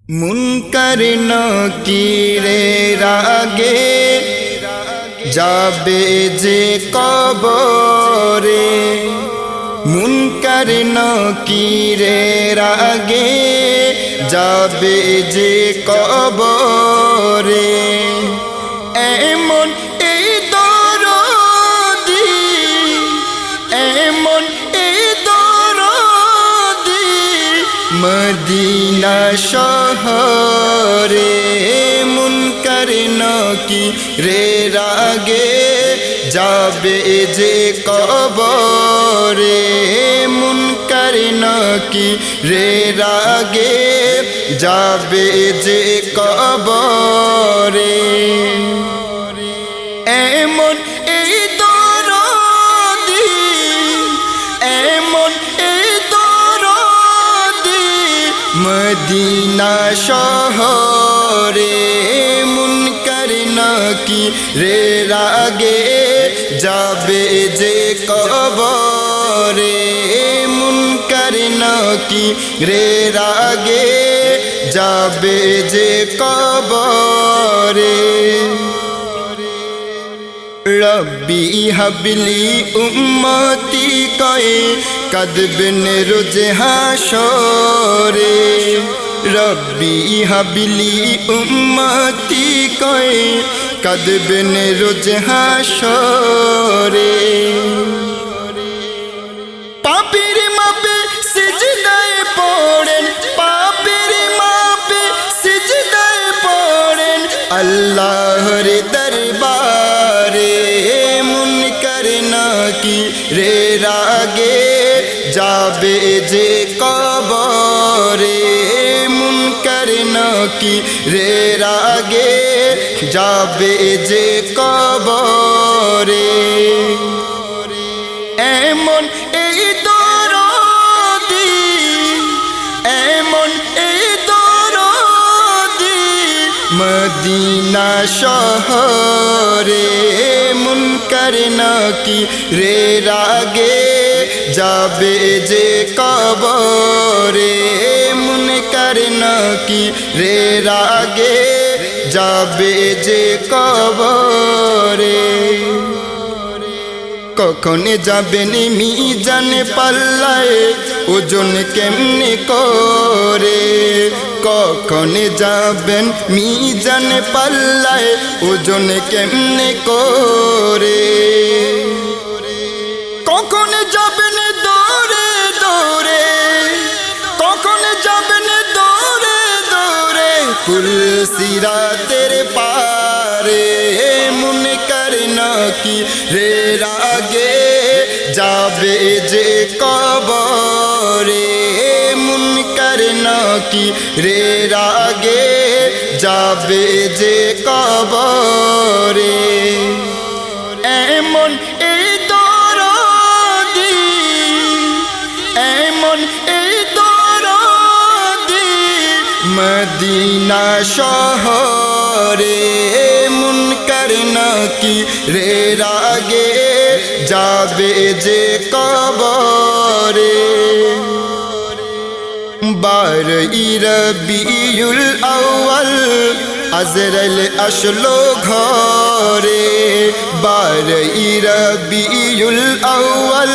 মুনকার নকিরের আগে যাবে যে কবরে, মুনকার নকিরের আগে যাবে যে কবরে। এমন এই দরদি, এমন এই দরদি মদিনা শহরে। মুনকার নকিরের আগে যাবে যে কবরে, মুনকার নকিরের আগে যাবে যে কবরে। এমন এই দরদি, এমন এই দরদি মদিনা শহরে। মুনকার নকিরের আগে যাবে যে কবরে, মুনকার নকিরের আগে যাবে যে কবরে। রব্বি হাবলি উম্মতি কয়ে কাঁদবেন রোজ হাসরে। রব্বি হাবলি উম্মতি কয়ে কাঁদবেন রোজ হাসরে। পাপীর মাপে সিজদায় পড়েন, পাপীর মাপে সিজদায় পড়েন আল্লাহর দরবারে। মুনকার নকিরের আগে যাবে যে কবরে, মুনকার নকিরের আগে যাবে যে কবরে। এমন এই দরদি, এমন এই দরদি মদিনা শহরে। মুনকার নকিরের আগে যাবে যে কবরে, মুনকার নকিরের আগে যাবে যে কবরে। কখন যাবেন মিজান পাল্লায় ওজন কেমনে করে, কখন যাবেন মিজান পাল্লায় ওজন কেমনে করে। কখন যাবেন দৌড়ে দৌড়ে, কখন যাবেন দৌড়ে দৌড়ে কুল সিরাতের পারে। মুনকার নকিরের আগে যাবে যে কবরে, মুনকার নকিরের আগে যাবে যে কবরে। এমন এই দরদি, এমন এই দরদি মদিনা শহরে। মুনকার নকিরের আগে যাবে যে কবরে। 12 রবিউল আউয়াল আজরাইল আসলো ঘরে। 12 রবিউল আউয়াল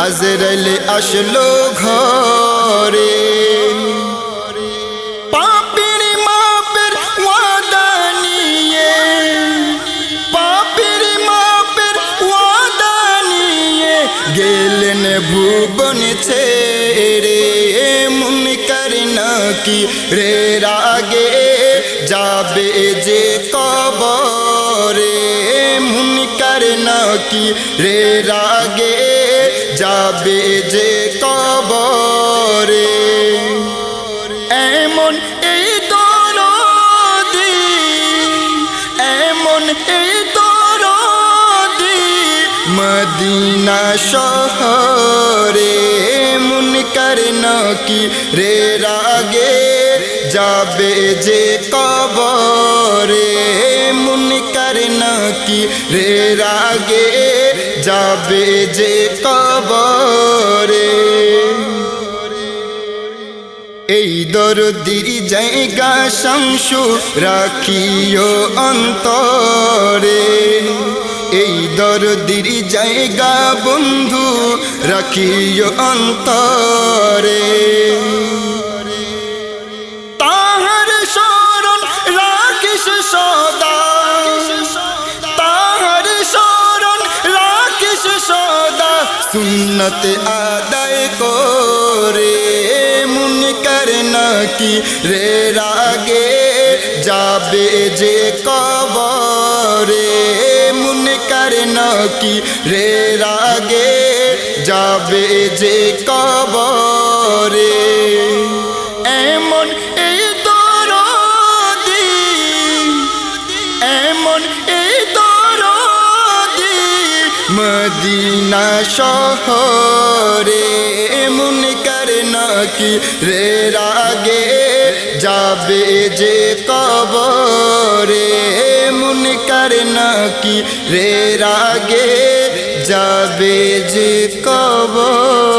আজরাইল আসলো ঘরে। পাপীর মাপের ওয়াদা নিয়ে, পাপীর মাপের ওয়াদা নিয়ে গেলেন ভুবন ছেড়ে। মুনকার নকিরের আগে যাবে যে কবরে, মুনকার নকিরের আগে যাবে যে কবরে। এমন এই দরদি, এমন এই দরদি মদিনা শহরে। মুনকার নকিরের আগে যাবে যে কবরে, মুনকার নকিরের আগে যাবে যে কবরে। এই দরদির জায়গা শামসু রাখিও অন্তরে, এই দরদির জায়গা বন্ধু রাখিও অন্তরে। তাহার শরণ রাখিস সদা, তাহার শরণ রাখিস সদা, সুন্নত আদায় করে মুনকার নাকি রে রাগে যাবে যে কবরে, মুনকার নাকি রে রাগে যাবে যে কবরে। এমন এই দরদি, এমন এই দরদি মদিনা শহরে, মুনকার নাকি রে রাগে যাবে যে কবরে, মুনকার নাকি রে রাগে যাবে যে কবরে।